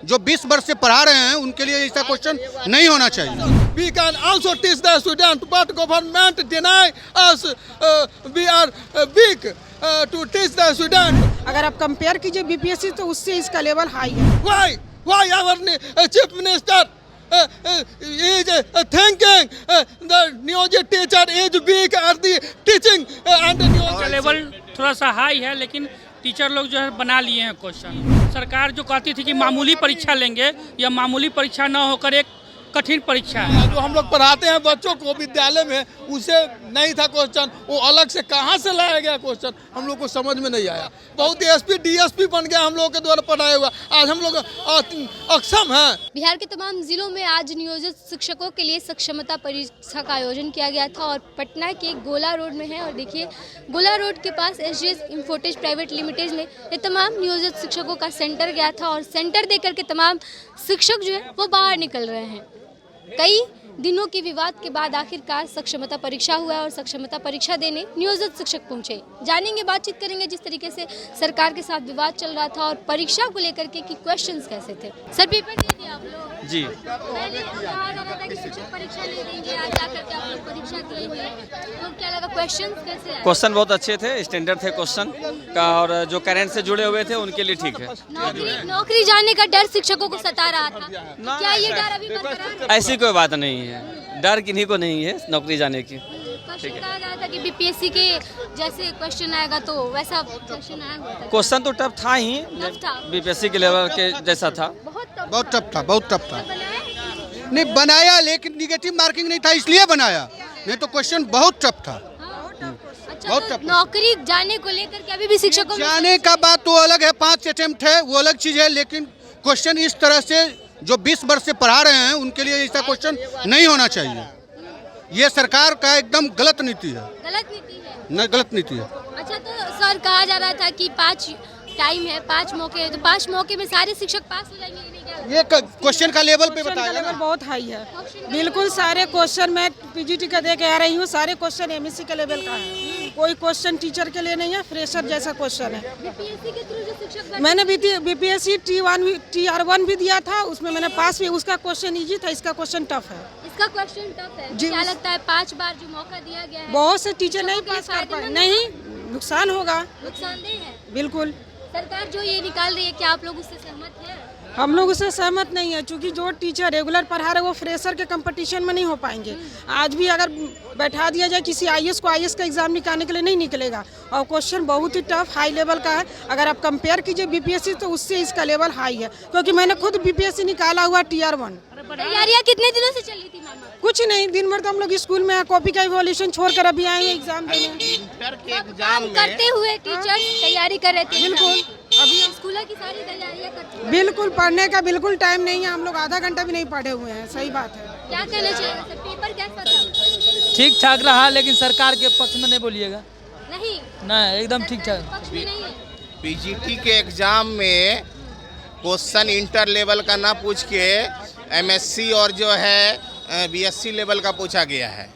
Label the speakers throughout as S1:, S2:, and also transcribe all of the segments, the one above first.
S1: जो 20 वर्ष से पढ़ा रहे हैं उनके लिए ऐसा क्वेश्चन नहीं होना चाहिए।
S2: We can also teach the student, but government deny us. We are weak to teach the student.
S3: अगर आप कंपेयर कीजिए बीपीएससी तो उससे इसका लेवल हाई है।
S2: Why our chief minister is thinking the Niyojiत teacher is weak at the teaching and
S4: का level थोड़ा सा हाई है, लेकिन टीचर लोग जो है बना लिए हैं क्वेश्चन। सरकार जो कहती थी कि मामूली परीक्षा लेंगे, या मामूली परीक्षा न होकर एक कठिन परीक्षा है।
S2: जो हम लोग पढ़ाते हैं बच्चों को विद्यालय में, उसे नहीं था क्वेश्चन, वो अलग से कहाँ से लाया गया क्वेश्चन, हम लोग को समझ में नहीं आया। बहुत एसपी डीएसपी बन गया हम लोग के द्वारा पढ़ाया हुआ, आज हम लोग अक्षम हैं।
S5: बिहार के तमाम जिलों में आज नियोजित शिक्षकों के लिए सक्षमता परीक्षा का आयोजन किया गया था और पटना के गोला रोड में है। और देखिए, गोला रोड के पास एसजीएस इंफोटेज प्राइवेट लिमिटेड में ये तमाम नियोजित शिक्षकों का सेंटर गया था और सेंटर देकर के तमाम शिक्षक जो है वो बाहर निकल रहे हैं। कई दिनों के विवाद के बाद आखिरकार सक्षमता परीक्षा हुआ और सक्षमता परीक्षा देने नियोजित शिक्षक पहुंचे। जानेंगे, बातचीत करेंगे जिस तरीके से सरकार के साथ विवाद चल रहा था और परीक्षा को लेकर के कि क्वेश्चंस कैसे थे। सर, पेपर दे दिया आप लोग?
S6: जी,
S5: पहले तो कहा जा रहा था कि शिक्षक परीक्षा ले देंगे, आज जाकर के आप लोग परीक्षा दिए हैं, तो क्या लगा, क्वेश्चंस कैसे आए?
S6: क्वेश्चन बहुत अच्छे थे, स्टैंडर्ड थे क्वेश्चन का, और जो करंट से जुड़े हुए थे उनके लिए ठीक है।
S5: नौकरी जाने का डर शिक्षकों को सता रहा था, क्या ये डर अभी बरकरार है?
S6: ऐसी कोई बात नहीं है, डर किन्हीं को नहीं है नौकरी जाने की।
S5: क्वेश्चन कहा जा रहा था कि बीपीएससी के जैसे क्वेश्चन आएगा तो वैसा क्वेश्चन आया हुआ था।
S6: क्वेश्चन तो टफ था ही,
S5: टफ था,
S6: बीपीएससी के लेवल के जैसा था।
S1: बहुत टफ था। नहीं बनाया, लेकिन निगेटिव मार्किंग नहीं था इसलिए बनाया, नहीं तो क्वेश्चन बहुत टफ था।
S5: अच्छा,
S1: बहुत
S5: तो
S1: टफ।
S5: नौकरी जाने को लेकर के अभी भी शिक्षकों में
S1: जाने का बात तो अलग है, 5 अटेम्प्ट है वो अलग चीज़ है, लेकिन क्वेश्चन इस तरह से जो 20 वर्ष से पढ़ा रहे हैं उनके लिए ऐसा क्वेश्चन नहीं होना चाहिए। ये सरकार का एकदम गलत नीति है।
S5: गलत नीति है।
S1: न गलत नीति है।
S5: अच्छा, तो सर कहा जा रहा था कि 5 टाइम है, 5 मौके हैं, तो 5 मौके में सारे शिक्षक पास हो जाएंगे कि नहीं? क्या
S1: ये क्वेश्चन का लेवल पे
S3: क्वेश्चन का
S1: बताया
S3: लेवल
S1: ना।
S3: बहुत हाई है, बिल्कुल सारे क्वेश्चन मैं पीजीटी का दे के आ रही हूँ, सारे क्वेश्चन एमएससी के लेवल का है, कोई क्वेश्चन टीचर के लिए नहीं है, फ्रेशर जैसा क्वेश्चन है।
S5: बीपीएससी के थ्रू जो शिक्षक
S3: मैंने बीपीएससी TR1 भी दिया था, उसमें मैंने पास भी, उसका क्वेश्चन इजी था, इसका क्वेश्चन टफ है।
S5: इसका क्वेश्चन टफ है,
S3: जी,
S5: क्या लगता है 5 बार जो मौका दिया गया है
S3: बहुत से टीचर नहीं
S5: शिक्षकों के
S3: पास कर पाए,
S5: फायदेमंद
S3: नहीं नुकसान होगा,
S5: नुकसानदेह है?
S3: बिल्कुल।
S5: सरकार जो ये निकाल रही है, क्या आप लोग उससे सहमत हैं?
S3: हम लोग उससे सहमत नहीं है, क्योंकि जो टीचर रेगुलर पढ़ा रहे वो फ्रेशर के कंपटीशन में नहीं हो पाएंगे। आज भी अगर बैठा दिया जाए किसी आईएएस को, आईएएस का एग्जाम निकालने के लिए नहीं निकलेगा, और क्वेश्चन बहुत ही टफ हाई लेवल का है। अगर आप कंपेयर कीजिए बीपीएससी तो उससे इसका लेवल हाई है, क्योंकि मैंने खुद बीपीएससी निकाला हुआ TR1।
S5: तैयारियां कितने दिनों से चल रही थी मामा?
S3: कुछ नहीं, दिन भर तो हम लोग स्कूल में कॉपी का इवोल्यूशन छोड़कर अभी आए हैं एग्जाम देने।
S7: इंटर के
S5: सब
S7: एग्जाम
S5: काम करते हुए टीचर तैयारी कर रहे थे,
S3: बिल्कुल।
S5: अभी स्कूलों की सारी तैयारियां करते हैं।
S3: बिल्कुल पढ़ने का बिल्कुल टाइम नहीं है, हम लोग आधा घंटा भी नहीं पढ़े हुए हैं, सही बात है।
S5: क्या कहना चाहिए सर, पेपर कैसा था?
S8: ठीक ठाक रहा, लेकिन सरकार के पक्ष में नहीं बोलिएगा।
S5: नहीं,
S8: नहीं, एकदम ठीक ठाक।
S5: पक्ष में नहीं है।
S7: पीजीटी के एग्जाम में क्वेश्चन इंटर लेवल का ना पूछ के एमएससी और जो है बीएससी लेवल का पूछा गया है,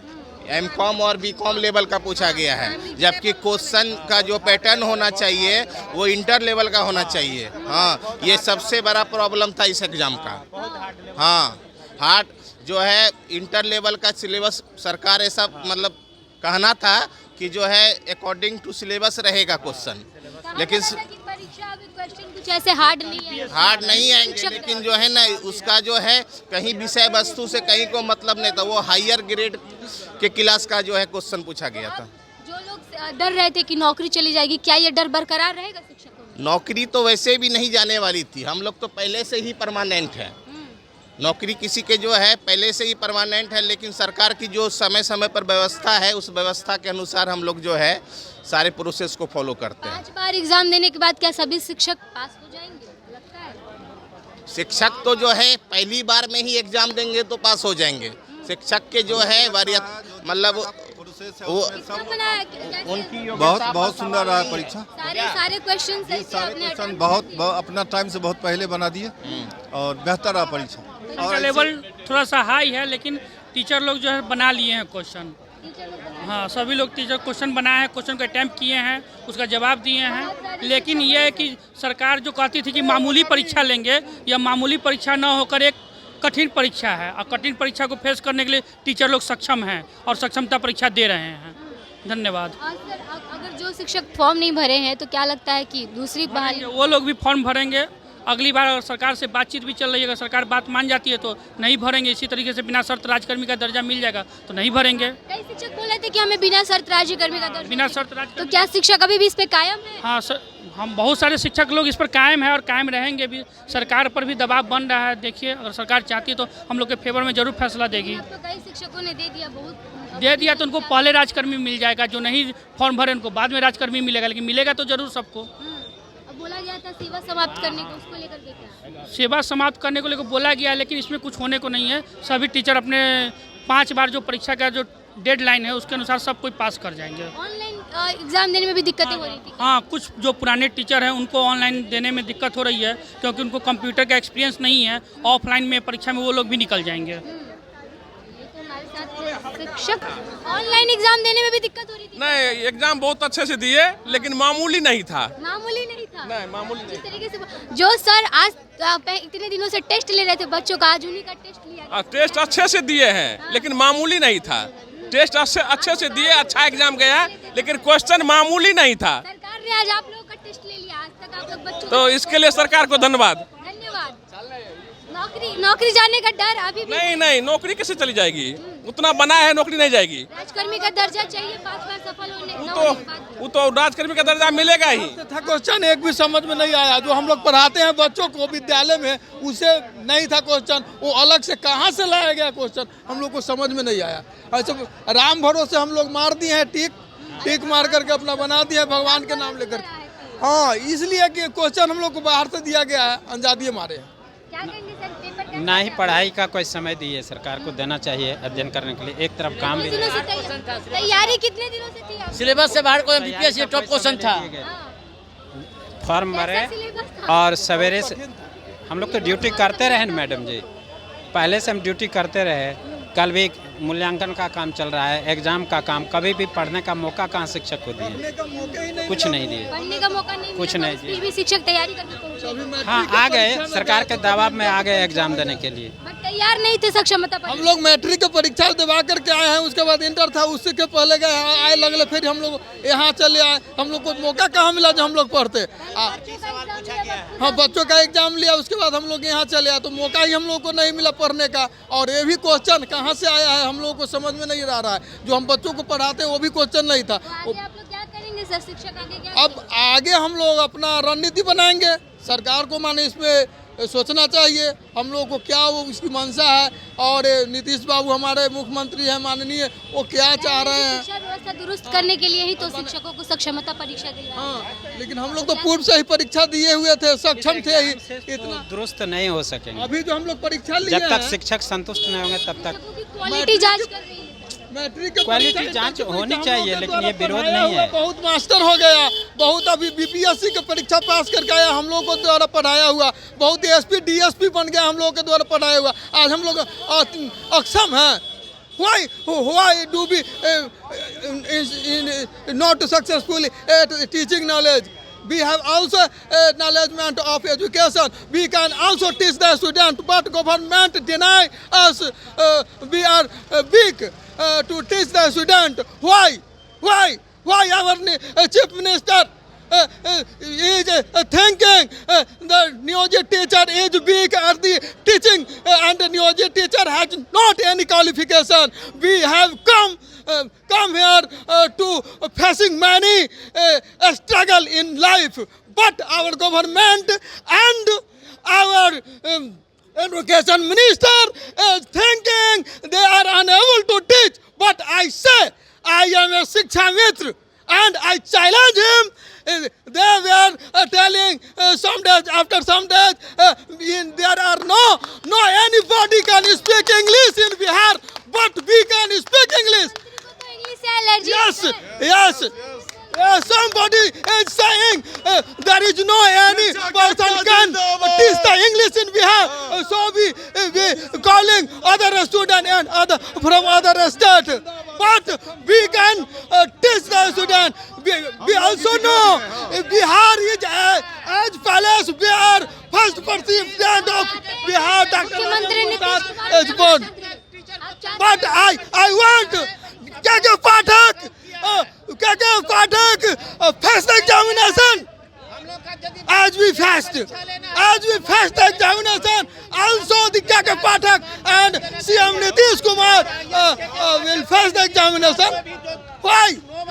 S7: एमकॉम और बीकॉम लेवल का पूछा गया है, जबकि क्वेश्चन का जो पैटर्न होना चाहिए वो इंटर लेवल का होना चाहिए। हाँ, ये सबसे बड़ा प्रॉब्लम था इस एग्ज़ाम का। हाँ, हार्ड जो है इंटर लेवल का सिलेबस, सरकार ऐसा मतलब कहना था कि जो है अकॉर्डिंग टू सिलेबस रहेगा क्वेश्चन, लेकिन
S5: परीक्षा में क्वेश्चन कुछ ऐसे हार्ड नहीं है,
S7: हार्ड नहीं आएंगे, लेकिन जो है ना उसका जो है कहीं विषय वस्तु से कहीं को मतलब नहीं था, वो हायर ग्रेड के क्लास का जो है क्वेश्चन पूछा गया था।
S5: जो लोग डर रहे थे कि नौकरी चली जाएगी, क्या ये डर बरकरार रहेगा शिक्षकों में?
S7: नौकरी तो वैसे भी नहीं जाने वाली थी, हम लोग तो पहले से ही परमानेंट है, नौकरी किसी के जो है पहले से ही परमानेंट है, लेकिन सरकार की जो समय समय पर व्यवस्था है उस व्यवस्था के अनुसार हम लोग जो है सारे प्रोसेस को फॉलो करते हैं।
S5: 5 बार एग्जाम देने के बाद क्या सभी शिक्षक पास हो जाएंगे लगता है?
S7: शिक्षक तो जो है पहली बार में ही एग्जाम देंगे तो पास हो जाएंगे। शिक्षक के जो है मतलब वो उनकी
S9: बहुत सुंदर रहा परीक्षा।
S5: सारे क्वेश्चन
S9: बहुत अपना टाइम से बहुत पहले बना दिए और बेहतर रहा परीक्षा।
S4: का लेवल थोड़ा सा हाई है, लेकिन टीचर लोग जो है बना लिए हैं क्वेश्चन। हाँ, सभी लोग टीचर क्वेश्चन बनाए हैं, क्वेश्चन को अटैम्प्ट किए हैं, उसका जवाब दिए हैं। लेकिन यह है कि सरकार जो कहती थी कि मामूली परीक्षा लेंगे, या मामूली परीक्षा न होकर एक कठिन परीक्षा है, और कठिन परीक्षा को फेस करने के लिए टीचर लोग सक्षम हैं और सक्षमता परीक्षा दे रहे हैं। धन्यवाद।
S5: और सर अगर जो शिक्षक फॉर्म नहीं भरे हैं तो क्या लगता है कि दूसरी बहाली
S4: वो लोग भी फॉर्म भरेंगे। अगली बार अगर सरकार से बातचीत भी चल रही है, अगर सरकार बात मान जाती है तो नहीं भरेंगे। इसी तरीके से बिना शर्त राजकर्मी का दर्जा मिल जाएगा तो नहीं भरेंगे।
S5: कई शिक्षक बोल रहे थे कि हमें बिना शर्त राज्यकर्मी का दर्जा
S4: बिना शर्त
S5: तो क्या शिक्षक अभी भी इस पे कायम है?
S4: हाँ सर, हम बहुत सारे शिक्षक लोग इस पर कायम है और कायम रहेंगे भी। सरकार पर भी दबाव बन रहा है। देखिए, अगर सरकार चाहती है तो हम लोग के फेवर में जरूर फैसला देगी।
S5: अब तो कई शिक्षकों ने दे दिया, बहुत
S4: दे दिया तो उनको पहले राजकर्मी मिल जाएगा, जो नहीं फॉर्म भरे उनको बाद में राजकर्मी मिलेगा, लेकिन मिलेगा तो जरूर सबको।
S5: अब बोला गया था सेवा समाप्त करने को, उसको लेकर के क्या?
S4: सेवा समाप्त करने को लेकर बोला गया है, लेकिन इसमें कुछ होने को नहीं है। सभी टीचर अपने 5 बार जो परीक्षा का जो डेडलाइन है उसके अनुसार सब कोई पास कर जाएंगे।
S5: ऑनलाइन एग्जाम देने में भी दिक्कतें हो रही थी।
S4: हाँ, कुछ जो पुराने टीचर हैं उनको ऑनलाइन देने में दिक्कत हो रही है, क्योंकि उनको कंप्यूटर का एक्सपीरियंस नहीं है। ऑफलाइन में परीक्षा में वो लोग भी निकल जाएंगे।
S5: शिक्षक ऑनलाइन एग्जाम देने में भी दिक्कत हो रही थी।
S10: नहीं, एग्जाम बहुत अच्छे से दिए, लेकिन मामूली नहीं था।
S5: मामूली नहीं था।
S10: नहीं, मामूली नहीं।
S5: जिस तरीके से जो सर आज इतने दिनों से टेस्ट ले रहे थे बच्चों का, आज उन्हीं का टेस्ट लिया।
S10: टेस्ट अच्छे से दिए हैं, लेकिन मामूली नहीं था। टेस्ट अच्छे से दिए, अच्छा एग्जाम गया, लेकिन क्वेश्चन मामूली नहीं था।
S5: सरकार ने आज आप लोगों का टेस्ट ले लिया, आज तक आप लोग बच्चों
S10: तो इसके लिए सरकार को धन्यवाद।
S5: धन्यवाद। नौकरी जाने का डर अभी भी
S10: नहीं, नौकरी कैसे चली जाएगी? उतना बना है, नौकरी नहीं जाएगी।
S5: राजकर्मी का दर्जा चाहिए 5 बार सफल होने
S10: वो तो राजकर्मी का दर्जा मिलेगा ही।
S2: था क्वेश्चन एक भी समझ में नहीं आया। जो हम लोग पढ़ाते हैं बच्चों को विद्यालय में, उसे नहीं था क्वेश्चन। वो अलग से कहाँ से लाया गया क्वेश्चन, हम लोग को समझ में नहीं आया। ऐसे राम भरोसे हम लोग मार दिए हैं, टीक मार करके अपना बना दिया है भगवान के नाम लेकर। हाँ, इसलिए कि क्वेश्चन हम लोग को बाहर से दिया गया है, अंजादिए मारे हैं।
S11: ना ही पढ़ाई का कोई समय दिए, सरकार को देना चाहिए अध्ययन करने के लिए। एक तरफ काम भी
S5: तैयारी कितने दिनों से थी?
S8: सिलेबस से बाहर कोई बीपीएससी टॉप क्वेश्चन था।
S11: फॉर्म भरे और सवेरे से हम लोग तो ड्यूटी करते रहे मैडम जी, पहले से हम ड्यूटी करते रहे। कल भी मूल्यांकन का काम चल रहा है, एग्जाम का काम। कभी भी पढ़ने का मौका कहाँ शिक्षक को दिए? कुछ नहीं दिए,
S5: पढ़ने का मौका नहीं,
S11: कुछ नहीं दिए।
S5: फिर भी शिक्षक तैयारी करके पहुंचे।
S11: हाँ, आ गए, सरकार के दबाव में आ गए एग्जाम देने के लिए।
S5: बट तैयार नहीं थे सक्षमता पर।
S2: हम लोग मैट्रिक की परीक्षा दिवा करके आए हैं, उसके बाद इंटर था, उससे के पहले गए आए लगले, फिर हम लोग यहाँ चले आए। हम लोग को मौका कहाँ मिला जो हम लोग पढ़ते? हाँ, बच्चों का एग्जाम लिया, उसके बाद हम लोग यहाँ चले आए, तो मौका ही हम लोग को नहीं मिला पढ़ने का। और ये भी क्वेश्चन कहाँ से आया है हम लोगों को समझ में नहीं आ रहा है। जो हम बच्चों को पढ़ाते हैं वो भी क्वेश्चन नहीं था।
S5: आप लोग क्या करेंगे सर? शिक्षक आगे क्या?
S2: अब आगे हम लोग अपना रणनीति बनाएंगे। सरकार को माने इसमें सोचना चाहिए हम लोग को क्या वो उसकी मंशा है, और नीतीश बाबू हमारे मुख्यमंत्री हैं माननीय, वो क्या चाह रहे हैं।
S5: शिक्षा व्यवस्था दुरुस्त करने के लिए ही तो शिक्षकों को सक्षमता परीक्षा दिलवाई।
S2: हाँ, लेकिन हम लोग तो पूर्व से ही परीक्षा दिए हुए थे, सक्षम थे ही। इतना
S11: दुरुस्त नहीं हो सकेंगे
S2: अभी जो हम लोग परीक्षा लिए
S11: जब तक शिक्षक संतुष्ट नहीं होंगे तब तक।
S5: क्वालिटी जांच कर रही है।
S2: मैट्रिक
S11: क्वालिटी जांच होनी चाहिए, लेकिन ये विरोध नहीं है।
S2: बहुत मास्टर हो गया, बहुत अभी बीपीएससी की परीक्षा पास करके आया हम लोग को द्वारा पढ़ाया हुआ, बहुत एसपी डीएसपी बन गया हम लोग के द्वारा पढ़ाया हुआ। आज हम लोग अक्षम हैं। Why do we not successfully at teaching knowledge? We have also acknowledgement of education. We can also teach the student, but government deny us. We are weak to teach the student. Why our chief minister is thinking the Neoget teacher is weak at the teaching, and the Neoget teacher has not any qualification. We have come here to facing many struggle in life, but our government and our education minister is thinking they are unable to teach. But I say I am a Shiksha Mitra and I challenge him. They were telling some days after some days there are no anybody can speak English in Bihar, but we can speak English. Yes. Somebody is saying there is no any person can teach the English in Bihar. So we call bring other student and other from other state, but we can teach the student. We also know Bihar is as palace. We are first president of Bihar, Dr. is born. But I want K.K. Pathak first examination. As we fast the examination, also the K.K. Pathak and CM Nitish Kumar will face the examination. Why?
S5: Who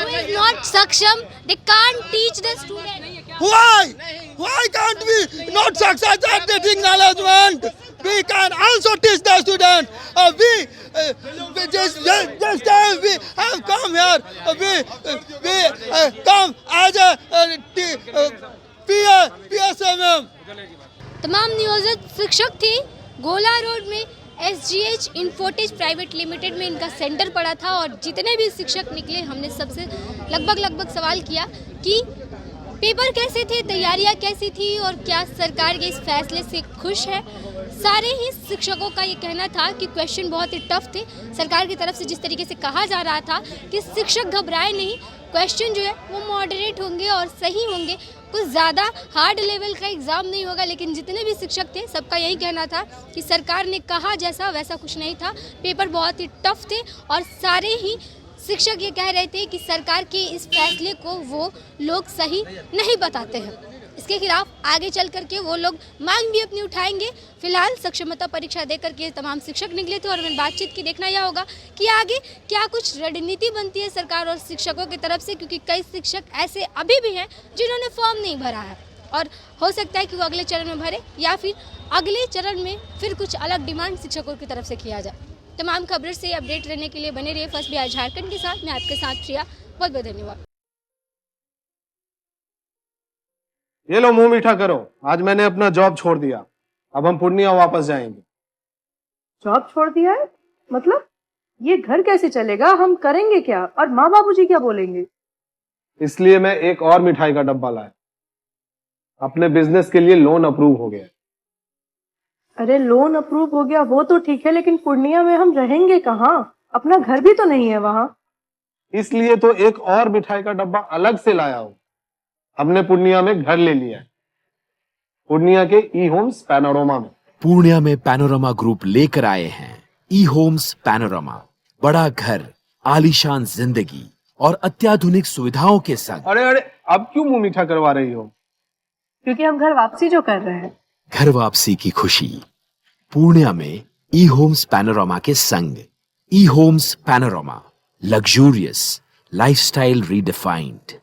S5: is not saksham, they can't teach the student.
S2: Why? Why can't we not success at getting acknowledgement? We can also teach the student. We just as we have come here, we come as a PSMM.
S5: तमाम नियोजित शिक्षक थे। गोला road में SGH इन्फोटेज private limited में इनका centre पड़ा था और जितने भी शिक्षक निकले हमने सबसे लगभग सवाल किया कि पेपर कैसे थे, तैयारियां कैसी थी और क्या सरकार के इस फैसले से खुश है। सारे ही शिक्षकों का ये कहना था कि क्वेश्चन बहुत ही टफ थे। सरकार की तरफ से जिस तरीके से कहा जा रहा था कि शिक्षक घबराए नहीं, क्वेश्चन जो है वो मॉडरेट होंगे और सही होंगे, कुछ ज़्यादा हार्ड लेवल का एग्ज़ाम नहीं होगा। लेकिन जितने भी शिक्षक थे सबका यही कहना था कि सरकार ने कहा जैसा वैसा कुछ नहीं था, पेपर बहुत ही टफ थे और सारे ही शिक्षक ये कह रहे थे कि सरकार के इस फैसले को वो लोग सही नहीं बताते हैं। इसके खिलाफ आगे चल करके वो लोग मांग भी अपनी उठाएंगे। फिलहाल सक्षमता परीक्षा देकर के तमाम शिक्षक निकले थे और हमें बातचीत की देखना यह होगा कि आगे क्या कुछ रणनीति बनती है सरकार और शिक्षकों की तरफ से, क्योंकि कई शिक्षक ऐसे अभी भी हैं जिन्होंने फॉर्म नहीं भरा है और हो सकता है कि वो अगले चरण में भरे या फिर अगले चरण में फिर कुछ अलग डिमांड शिक्षकों की तरफ से किया जाए। तमाम खबरों से अपडेट रहने के लिए बने रहिए फर्स्ट बिहार झारखंड के साथ। मैं आपके साथ प्रिया, बहुत बहुत धन्यवाद।
S12: ये लो मुंह मीठा करो, आज मैंने अपना जॉब छोड़ दिया, अब हम पूर्णिया वापस जाएंगे।
S13: जॉब छोड़ दिया है? मतलब ये घर कैसे चलेगा, हम करेंगे क्या और माँ बाबूजी क्या बोलेंगे?
S12: इसलिए मैं एक और मिठाई का डब्बा लाया, अपने बिजनेस के लिए लोन अप्रूव हो गया।
S13: अरे लोन अप्रूव हो गया वो तो ठीक है, लेकिन पूर्णिया में हम रहेंगे कहाँ? अपना घर भी तो नहीं है वहाँ।
S12: इसलिए तो एक और मिठाई का डब्बा अलग से लाया हूँ। हमने पूर्णिया में घर ले लिया है, पूर्णिया के ई होम्स पैनोरमा में।
S14: पूर्णिया में पैनोरमा ग्रुप लेकर आए हैं ई होम्स पैनोरमा, बड़ा घर, आलीशान जिंदगी और अत्याधुनिक सुविधाओं के संग।
S12: अरे अब क्यों मुंह मीठा करवा रही हो?
S13: क्योंकि हम घर वापसी जो कर रहे हैं।
S14: घर वापसी की खुशी पूर्णिया में ई होम्स पैनोरमा के संग। ई homes panorama, luxurious lifestyle redefined.